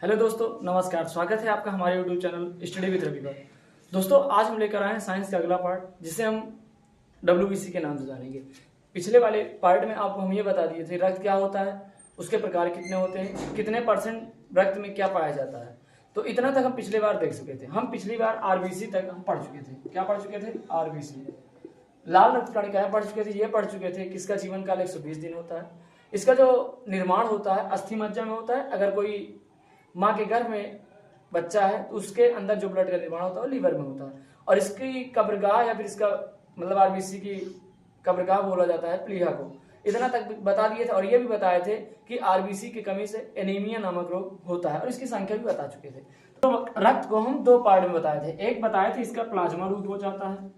Hello दोस्तों, नमस्कार। स्वागत है आपका हमारे YouTube channel study with Ravi पर। दोस्तों, आज हम लेकर आए हैं साइंस का अगला पार्ट, जिसे हम WBC के नाम से जानेंगे। पिछले वाले पार्ट में आपको हम ये बता दिए थे रक्त क्या होता है, उसके प्रकार कितने होते हैं, कितने % रक्त में क्या पाया जाता है। तो इतना तक हम पिछले बार देख चुके थे। हम पिछली बार RBC तक हम पढ़ चुके थे। क्या पढ़ चुके थे? RBC, लाल रक्त कणिकाएं पढ़ चुके थे। ये पढ़ चुके थे कि इसका जीवन काल 120 दिन होता है। इसका जो निर्माण होता है अस्थि मज्जा में होता है। अगर कोई माँ के गर्भ में बच्चा है तो उसके अंदर जो ब्लड का निर्माण होता है वो लीवर में होता है। और इसकी कब्रगाह या फिर इसका मतलब RBC की कब्रगाह बोला जाता है प्लीहा को। इतना तक बता दिए थे। और ये भी बताए थे कि RBC की कमी से एनीमिया नामक रोग होता है, और इसकी संख्या भी बता चुके थे। तो रक्त को हम दो पार्ट में बताए थे। एक बताए थे इसका प्लाज्मा रूप हो जाता है,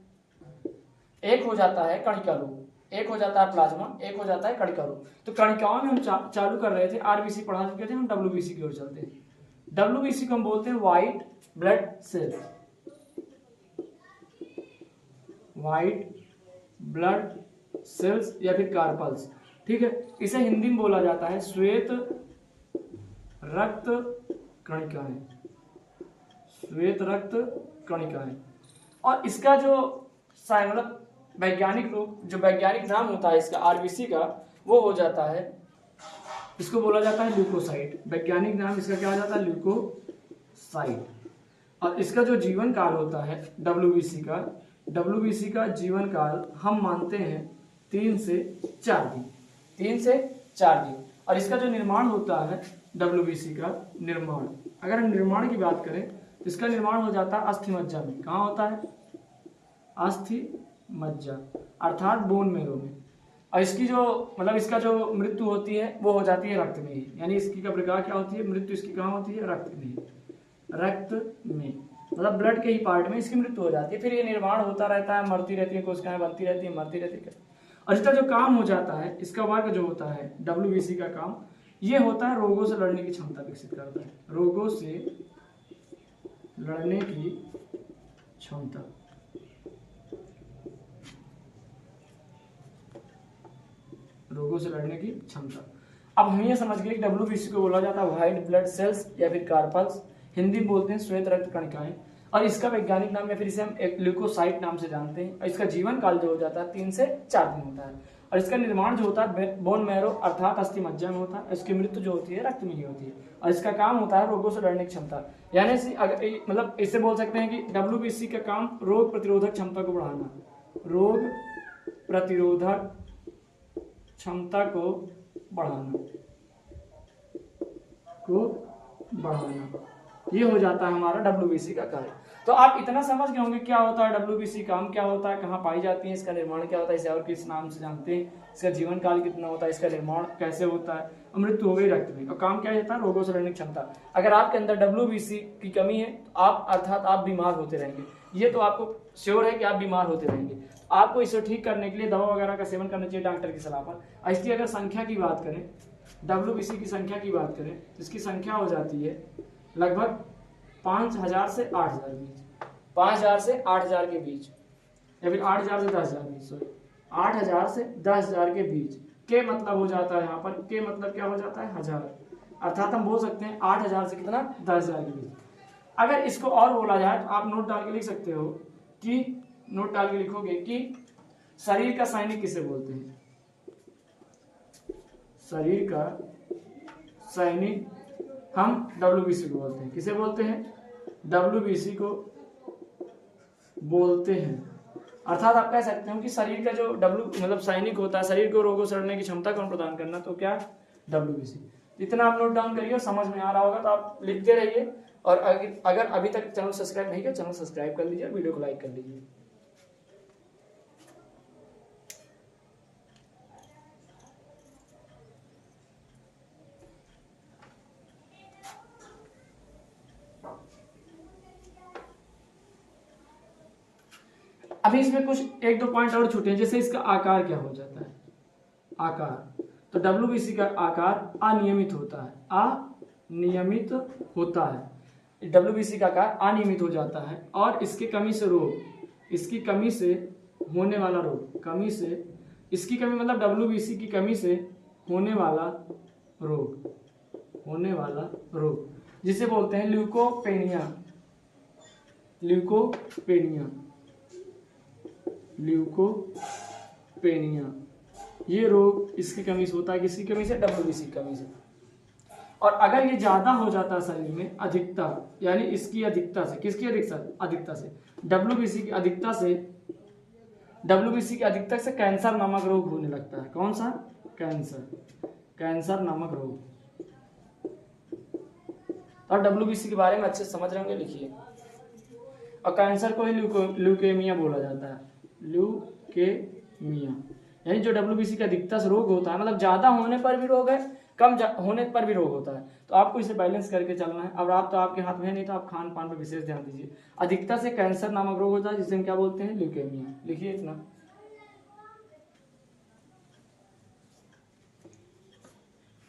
एक हो जाता है कणिका रूप। एक हो जाता है प्लाज्मा, एक हो जाता है कणिका रूप। तो कणिकाओं में हम चालू कर रहे थे। RBC पढ़ा चुके थे, हम WBC की ओर चलते हैं। WBC को हम बोलते हैं white blood cell, white blood cells या फिर कार्पल्स। ठीक है, इसे हिंदी में बोला जाता है श्वेत रक्त कणिकाएं, श्वेत रक्त कणिकाएं। और इसका जो मतलब वैज्ञानिक रूप, जो वैज्ञानिक नाम होता है इसका RBC का, वो हो जाता है, इसको बोला जाता है ल्यूकोसाइट। वैज्ञानिक नाम इसका क्या हो जाता है? ल्यूकोसाइट। और इसका जो जीवन काल होता है WBC का जीवन काल हम मानते हैं 3 से 4 दिन, 3 से 4 दिन। और इसका जो निर्माण होता है WBC का निर्माण, अगर हम निर्माण की बात करें तो इसका निर्माण हो जाता है अस्थि मज्जा में। कहाँ होता है? अस्थि मज्जा अर्थात बोन मेरो में। और इसकी जो मतलब इसका जो मृत्यु होती है वो हो जाती है रक्त में ही। यानी इसकी कब्रगाह क्या होती है? मृत्यु इसकी कहाँ होती है? रक्त में ही। रक्त में मतलब ब्लड के ही पार्ट में इसकी मृत्यु हो जाती है। फिर ये निर्माण होता रहता है, मरती रहती है कोशिकाएं, बनती रहती है, मरती रहती है। और इसका जो काम हो जाता है, इसका वर्ग जो होता है WBC का काम, ये होता है रोगों से लड़ने की क्षमता विकसित करता है। रोगों से लड़ने की क्षमता, रोगों से लड़ने की क्षमता। अब हम ये समझ गए कि WBC को बोला जाता है व्हाइट ब्लड सेल्स या फिर कार्पल्स, हिंदी में बोलते हैं श्वेत रक्त कणिकाएं। और इसका वैज्ञानिक नाम या फिर इसे हम एक ल्यूकोसाइट नाम से जानते हैं। और इसका जीवन काल जो हो जाता है 3 से 4 दिन होता है। और इसका निर्माण जो होता है बोन मैरो अर्थात अस्थि मज्जा में होता है। इसकी मृत्यु जो होती है रक्त में ही होती है। और इसका काम होता है रोगों से लड़ने की क्षमता। यानी मतलब इससे बोल सकते हैं कि WBC का काम रोग प्रतिरोधक क्षमता को बढ़ाना, रोग प्रतिरोधक क्षमता को बढ़ाना, ये हो जाता है हमारा WBC का कार्य। तो आप इतना समझ गए होंगे क्या होता है WBC, काम क्या होता है, कहाँ पाई जाती है, इसका निर्माण क्या होता है, इसे और किस नाम से जानते हैं, इसका जीवन काल कितना होता है, इसका निर्माण कैसे होता है। मृत्यु हो गई रक्त में। और काम क्या होता है? रोगों से लड़ने की क्षमता। अगर आपके अंदर WBC की कमी है तो आप अर्थात आप बीमार होते रहेंगे। ये तो आपको श्योर है कि आप बीमार होते रहेंगे। आपको इसे ठीक करने के लिए दवा वगैरह का सेवन करना चाहिए डॉक्टर की सलाह पर। इसकी अगर संख्या की बात करें, WBC की संख्या की बात करें तो इसकी संख्या हो जाती है लगभग 5000 से 8000 के बीच, 5000 से 8000 के बीच, या फिर 8000 से 10000 के बीच, सॉरी 8000 से 10000 के बीच। के मतलब हो जाता है यहाँ पर, के मतलब क्या हो जाता है? 1000। अर्थात हम बोल सकते हैं 8000 से कितना? 10000 के बीच। अगर इसको और बोला जाए तो आप नोट डाल के लिख सकते हो कि, नोट डाल के लिखोगे कि शरीर का सैनिक किसे बोलते हैं? शरीर का सैनिक हम WBC को बोलते हैं। किसे बोलते हैं? WBC को बोलते हैं। अर्थात आप कह सकते हो कि शरीर का जो मतलब सैनिक होता है, शरीर को रोगों से लड़ने की क्षमता कौन प्रदान करना, तो क्या? WBC। इतना आप नोट डाउन करिए, समझ में आ रहा होगा तो आप लिखते रहिए। और अगर अभी तक चैनल सब्सक्राइब नहीं किया, चैनल सब्सक्राइब कर लीजिए, वीडियो को लाइक कर लीजिए। अभी इसमें कुछ 1-2 पॉइंट और छूटे हैं। जैसे इसका आकार क्या हो जाता है? आकार, तो WBC का आकार अनियमित होता है, अनियमित होता है। WBC का आकार अनियमित हो जाता है। और इसकी कमी से रोग, इसकी कमी से होने वाला रोग, कमी से, इसकी कमी मतलब WBC की कमी से होने वाला रोग, होने वाला रोग जिसे बोलते हैं ल्यूकोपेनिया। ल्यूकोपेनिया, ल्यूकोपेनिया, ये रोग इसकी कमी से होता है। किसकी कमी से? WBC की कमी से। और अगर ये ज्यादा हो जाता है शरीर में, अधिकता, यानी इसकी अधिकता से, किसकी अधिकता से? WBC की अधिकता से, WBC की अधिकता से कैंसर नामक रोग होने लगता है। कौन सा? कैंसर नामक रोग। और WBC के बारे में अच्छे समझ रहे होंगे, लिखिए। और कैंसर को ही ल्यूकेमिया बोला जाता है। ल्यूकेमिया यानी जो WBC का अधिकता से रोग होता है, मतलब ज्यादा होने पर भी रोग है, कम होने पर भी रोग होता है। तो आपको इसे बैलेंस करके चलना है। अब आप तो आपके हाथ में है नहीं, तो आप खान पान पर विशेष ध्यान दीजिए। अधिकता से कैंसर नामक रोग होता है, जिसे हम क्या बोलते हैं? ल्यूकेमिया। लिखिए इतना।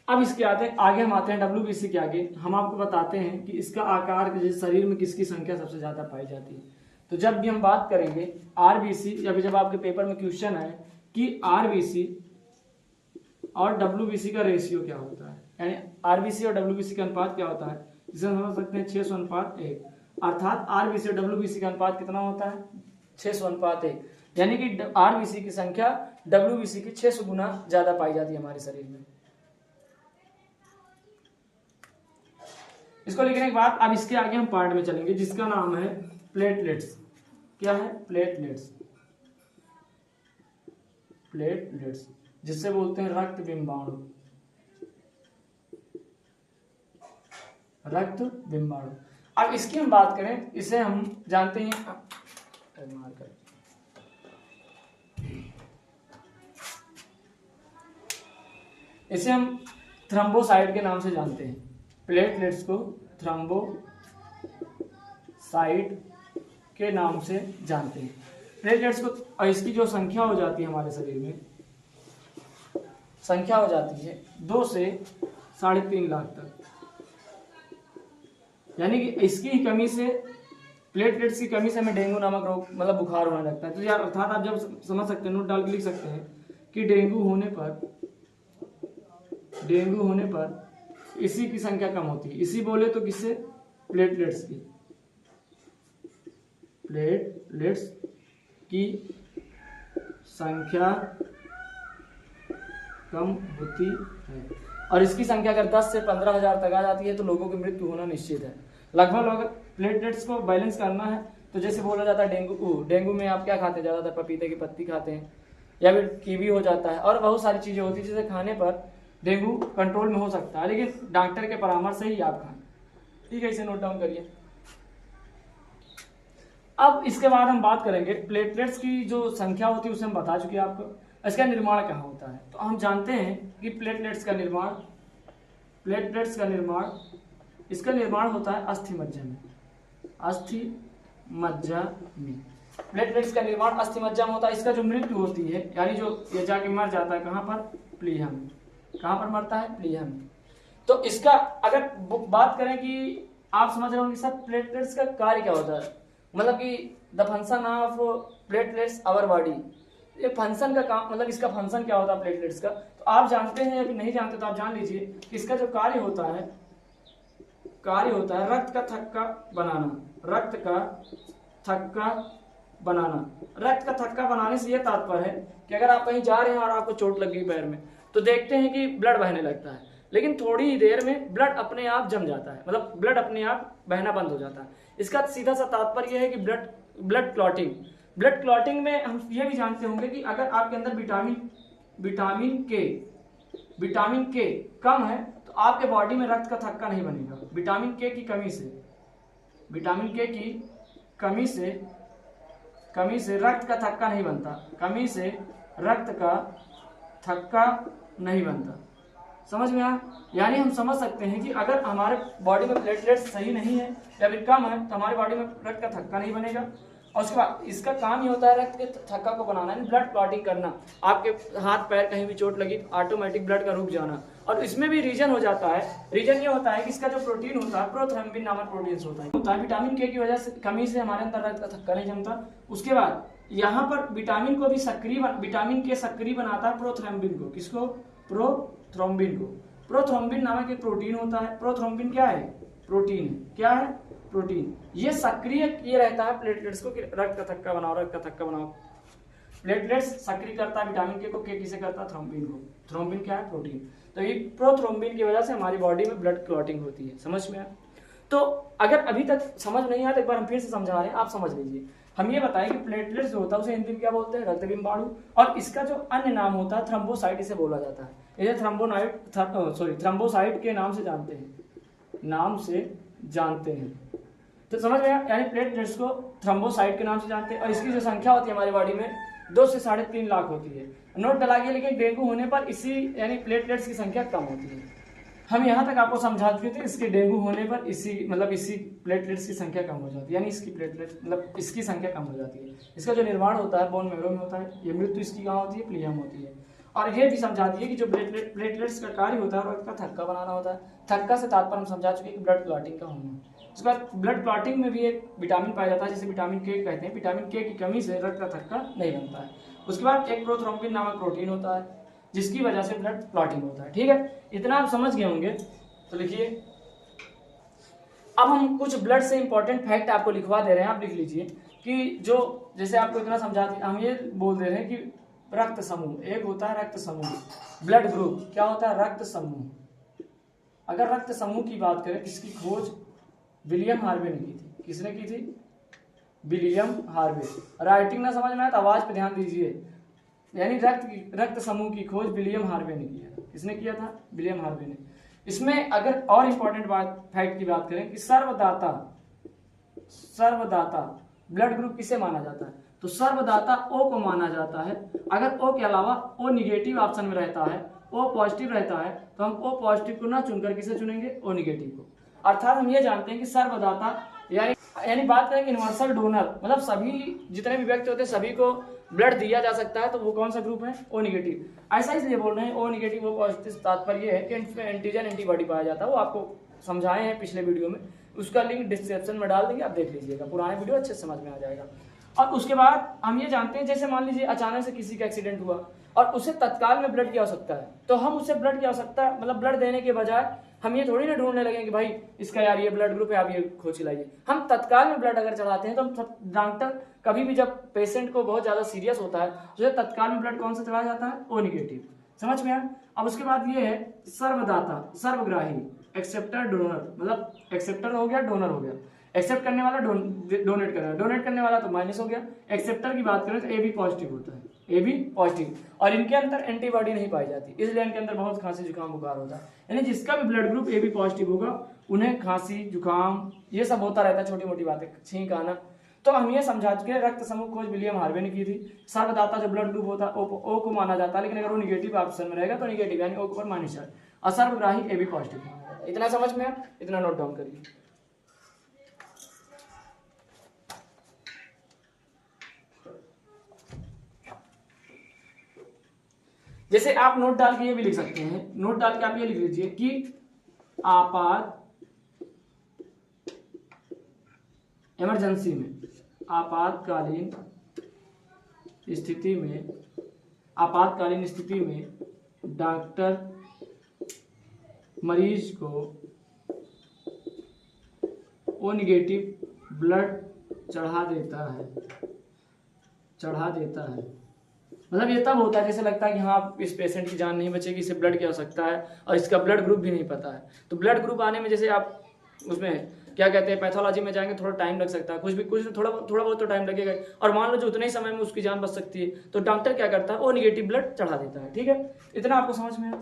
अब इसके आगे हम आते हैं WBC के आगे। हम आपको बताते हैं कि इसका आकार जैसे शरीर में किसकी संख्या सबसे ज्यादा पाई जाती है। तो जब भी हम बात करेंगे RBC, या फिर जब आपके पेपर में क्वेश्चन है कि RBC और WBC का रेशियो क्या होता है, यानी RBC और WBC का अनुपात क्या होता है, जिसे हम समझ सकते हैं 600:1। अर्थात RBC और WBC का अनुपात कितना होता है? 600:1। यानी कि RBC की संख्या WBC की 600 गुना ज्यादा पाई जाती है हमारे शरीर में। इसको लिखने के बाद अब इसके आगे हम पार्ट में चलेंगे, जिसका नाम है प्लेटलेट्स। क्या है? प्लेटलेट्स, जिससे बोलते हैं रक्त बिंबाणु। अब इसकी हम बात करें, इसे हम जानते हैं, इसे हम थ्रोम्बोसाइट के नाम से जानते हैं। प्लेटलेट्स को थ्रोम्बोसाइट के नाम से जानते हैं। प्लेटलेट्स को, और इसकी जो संख्या हो जाती है हमारे शरीर में, संख्या हो जाती है 2 से 3.5 लाख तक। यानी कि इसकी ही कमी से, प्लेटलेट्स की कमी से हमें डेंगू नामक रोग, मतलब बुखार होने लगता है। तो यार अर्थात आप जब समझ सकते हैं, नोट डाल के लिख सकते हैं कि डेंगू होने पर इसी की संख्या कम होती है। इसी बोले तो किससे? प्लेटलेट्स की। प्लेटलेट्स की संख्या कम होती है, और इसकी संख्या अगर 10 से 15,000 तक आ जाती है तो लोगों की मृत्यु होना निश्चित है। लगभग अगर प्लेटलेट्स को बैलेंस करना है तो जैसे बोला जाता है डेंगू में आप क्या खाते हैं? ज़्यादातर पपीते की पत्ती खाते हैं, या फिर कीवी हो जाता है, और बहुत सारी चीज़ें होती है जिसे खाने पर डेंगू कंट्रोल में हो सकता है, लेकिन डॉक्टर के परामर्श से ही आप खाएं। ठीक है, इसे नोट डाउन करिए। अब इसके बाद हम बात करेंगे प्लेटलेट्स की जो संख्या होती है, उसे हम बता चुके हैं आपको। इसका निर्माण कहाँ होता है? तो हम जानते हैं कि प्लेटलेट्स का निर्माण होता है अस्थि मज्जा में। प्लेटलेट्स का निर्माण अस्थि मज्जा में होता है। इसका जो मृत्यु होती है, यानी जो ये जाके मर जाता है, कहाँ पर? प्लीहा में। कहाँ पर मरता है? प्लीहा में। तो इसका अगर बात करें कि आप समझ रहे होंगे सर प्लेटलेट्स का कार्य क्या होता है, मतलब कि the function of platelets our body. ये फंक्शन का काम, मतलब इसका फंक्शन क्या होता है प्लेटलेट्स का, तो आप जानते हैं या फिर नहीं जानते तो आप जान लीजिए कि इसका जो कार्य होता है रक्त का थक्का बनाने से यह तात्पर्य है कि अगर आप कहीं जा रहे हैं और आपको चोट लग गई पैर में, तो देखते हैं कि ब्लड बहने लगता है, लेकिन थोड़ी ही देर में ब्लड अपने आप जम जाता है, मतलब ब्लड अपने आप बहना बंद हो जाता है। इसका सीधा सा तात्पर्य यह है कि ब्लड क्लॉटिंग में हम ये भी जानते होंगे कि अगर आपके अंदर विटामिन के कम है तो आपके बॉडी में रक्त का थक्का नहीं बनेगा। विटामिन के की कमी से रक्त का थक्का नहीं बनता। समझ में आया? यानी हम समझ सकते हैं कि अगर हमारे बॉडी में प्लेटलेट्स सही नहीं है या फिर कम है तो हमारी बॉडी में रक्त का थक्का नहीं बनेगा। और उसके बाद इसका काम ही होता है रक्त के थक्का को बनाना, यानी ब्लड क्लॉटिंग करना। आपके हाथ पैर कहीं भी चोट लगी तो ऑटोमेटिक ब्लड का रुक जाना। और इसमें भी रीजन हो जाता है, रीजन ये होता है कि इसका जो प्रोटीन होता है प्रोथ्रोम्बिन नामक प्रोटीन होता है। विटामिन के की वजह से कमी से हमारे अंदर रक्त का थक्का नहीं जमता। उसके बाद यहाँ पर विटामिन के सक्रिय बनाता है प्रोथ्रोम्बिन को। किसको? प्रोथ्रोम्बिन नामक एक प्रोटीन होता है। प्रोथ्रोम्बिन क्या है? प्रोटीन है। क्या है? प्रोटीन। ये सक्रिय किए रहता है प्लेटलेट्स को कि रक्त का थक्का बनाओ, रक्त का थक्का बनाओ। प्लेटलेट्स सक्रिय करता है विटामिन के को, के किसे करता है? थ्रोम्बिन को। थ्रोम्बिन क्या है? प्रोटीन। तो ये प्रोथ्रोम्बिन की वजह से हमारी बॉडी में ब्लड क्लॉटिंग होती है। समझ में आया? तो अगर अभी तक समझ नहीं आया तो एक बार हम फिर से समझा रहे हैं, आप समझ लीजिए। हम ये बताएं कि प्लेटलेट्स जो होता है उसे हिंदी में क्या बोलते हैं? रक्तबिंबाणु। और इसका जो अन्य नाम होता है थ्रोम्बोसाइट इसे बोला जाता है। इसे थ्रोम्बोसाइट के नाम से जानते हैं, तो समझ में आया? यानी प्लेटलेट्स को थ्रोम्बोसाइट के नाम से जानते हैं। और इसकी जो संख्या होती है हमारी बॉडी में 2 से 3.5 लाख होती है। नोट डला गया, लेकिन डेंगू होने पर इसी यानी प्लेटलेट्स की संख्या कम होती है। हम यहाँ तक आपको समझा चुके थे, इसके डेंगू होने पर इसी प्लेटलेट्स की संख्या कम हो जाती है, यानी इसकी संख्या कम हो जाती है। इसका जो निर्माण होता है बोन मैरो में होता है। ये मृत्यु इसकी कहाँ होती है? प्लीहा में होती है। और ये भी समझा दिए कि जो प्लेटलेट्स का कार्य होता है रक्त का थक्का बनाना होता है। थक्का से तात्पर्य हम समझा चुके कि ब्लड क्लॉटिंग का होना। उसके बाद ब्लड क्लॉटिंग में भी एक विटामिन पाया जाता है जिसे विटामिन के कहते हैं। विटामिन के की कमी से रक्त का थक्का नहीं बनता है। उसके बाद एक प्रोथ्रोम्बिन नामक प्रोटीन होता है जिसकी वजह से ब्लड क्लॉटिंग होता है। ठीक है, इतना आप समझ गए होंगे। तो लिखिए, अब हम कुछ ब्लड से इंपॉर्टेंट फैक्ट आपको लिखवा दे रहे हैं, आप लिख लीजिए कि जो जैसे आपको इतना समझाते हम ये बोल दे रहे हैं कि रक्त समूह, एक होता है रक्त समूह, ब्लड ग्रुप। क्या होता है? रक्त समूह। अगर रक्त समूह की बात करें, इसकी खोज विलियम हार्वे ने की थी। किसने की थी? William Harvey. राइटिंग ना समझ में आए तो आवाज पे ध्यान दीजिए। यानी रक्त समूह की खोज विलियम हार्वे ने किया। किसने किया था? विलियम हार्वे ने। इसमें अगर और इंपॉर्टेंट फैक्ट की बात करें कि सर्वदाता ब्लड ग्रुप किसे माना जाता है? तो सर्वदाता ओ को माना जाता है। अगर ओ के अलावा ओ निगेटिव ऑप्शन में रहता है, ओ पॉजिटिव रहता है, तो हम ओ पॉजिटिव को ना चुनकर किसे चुनेंगे? ओ निगेटिव को। अर्थात हम ये जानते हैं कि सर्वदाता यानी बात करें यूनिवर्सल डोनर, मतलब सभी जितने भी व्यक्ति होते हैं सभी को ब्लड दिया जा सकता है, तो वो कौन सा ग्रुप है? O negative. ऐसा इसलिए बोल रहे हैं ओ निगेटिव ओ पॉजिटिव, तात्पर्य है कि एंटीजन एंटीबॉडी पाया जाता है। वो आपको समझाए हैं पिछले वीडियो में, उसका लिंक डिस्क्रिप्शन में डाल देंगे, आप देख लीजिएगा, पुराने वीडियो अच्छे से समझ में आ जाएगा। और उसके बाद हम ये जानते हैं, जैसे मान लीजिए अचानक से किसी का एक्सीडेंट हुआ और उसे तत्काल में ब्लड की आवश्यकता है, तो हम उसे ब्लड की आवश्यकता मतलब ब्लड देने के बजाय हम ये थोड़ी ना ढूंढने लगे कि भाई इसका यार ये ब्लड ग्रुप है, आप ये खोज लाइए। हम तत्काल में ब्लड अगर चढ़ाते हैं तो हम डॉक्टर कभी भी जब पेशेंट को बहुत ज्यादा सीरियस होता है तो तत्काल में ब्लड कौन सा चढ़ाया जाता है? O negative. समझ में आया? अब उसके बाद ये है सर्वदाता, सर्वग्राही, एक्सेप्टर डोनर, मतलब एक्सेप्टर हो गया, डोनर हो गया। एक्सेप्ट करने वाला डोनेट कर रहा है, डोनेट करने वाला तो माइनस हो गया। एक्सेप्टर की बात करें तो ए बी पॉजिटिव होता है, ए बी पॉजिटिव। और इनके अंदर एंटीबॉडी नहीं पाई जाती, इसलिए इनके अंदर बहुत खांसी जुकाम बुखार होता है। यानी जिसका भी blood group A B positive होगा उन्हें खांसी जुकाम ये सब होता रहता है, छोटी मोटी बातें, छींक आना। तो हम ये समझा चुके हैं रक्त समूह खोज विलियम हार्वे ने की थी। सर्वदाता जो ब्लड ग्रुप होता है ओ को माना जाता है, लेकिन अगर वो निगेटिव ऑप्शन में रहेगा तो निगेटिव यानी ओ के ऊपर माइनस है। असर्वग्राही ए बी पॉजिटिव माना जाता है। इतना समझ में है? इतना नोट डाउन करिए। जैसे आप नोट डाल के ये भी लिख सकते हैं, नोट डाल के आप ये लिख लीजिए कि इमरजेंसी में, आपातकालीन स्थिति में डॉक्टर मरीज को ओ निगेटिव ब्लड चढ़ा देता है। मतलब ये तब होता है जैसे लगता है कि हाँ इस पेशेंट की जान नहीं बचेगी, इसे ब्लड की आवश्यकता है और इसका ब्लड ग्रुप भी नहीं पता है। तो ब्लड ग्रुप आने में जैसे आप उसमें क्या कहते हैं पैथोलॉजी में जाएंगे थोड़ा टाइम लग सकता है, कुछ थोड़ा बहुत तो टाइम लगेगा। और मान लो जो उतने ही समय में उसकी जान बच सकती है तो डॉक्टर क्या करता है? ओ निगेटिव ब्लड चढ़ा देता है। ठीक है, इतना आपको समझ में है?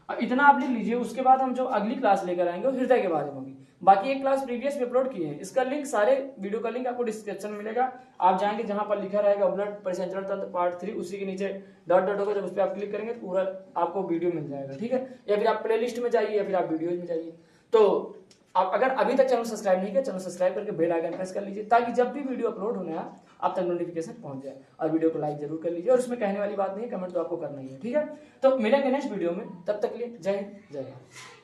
और इतना आप लिख लीजिए। उसके बाद हम जो अगली क्लास लेकर आएंगे वो हृदय के बारे में होगी। बाकी एक क्लास प्रीवियस में अपलोड की है, इसका लिंक सारे वीडियो का लिंक आपको डिस्क्रिप्शन में मिलेगा। आप जाएंगे जहां पर लिखा रहेगा ब्लड परिसंचरण तंत्र पार्ट 3, उसी के नीचे डॉट होगा, जब उस पर आप क्लिक करेंगे तो पूरा आपको वीडियो मिल जाएगा। ठीक है, या फिर आप प्ले लिस्ट में जाइए या फिर आप वीडियोज में जाइए। तो आप अगर अभी तक चैनल सब्सक्राइब नहीं किया, चैनल सब्सक्राइब करके बेल आइकन प्रेस कर लीजिए ताकि जब भी वीडियो अपलोड होने आए आप तक नोटिफिकेशन पहुंच जाए। और वीडियो को लाइक जरूर कर लीजिए, और उसमें कहने वाली बात नहीं है, कमेंट तो आपको करना ही है। ठीक है, तो मिलेंगे नेक्स्ट वीडियो में, तब तक के लिए जय हिंद जय भारत।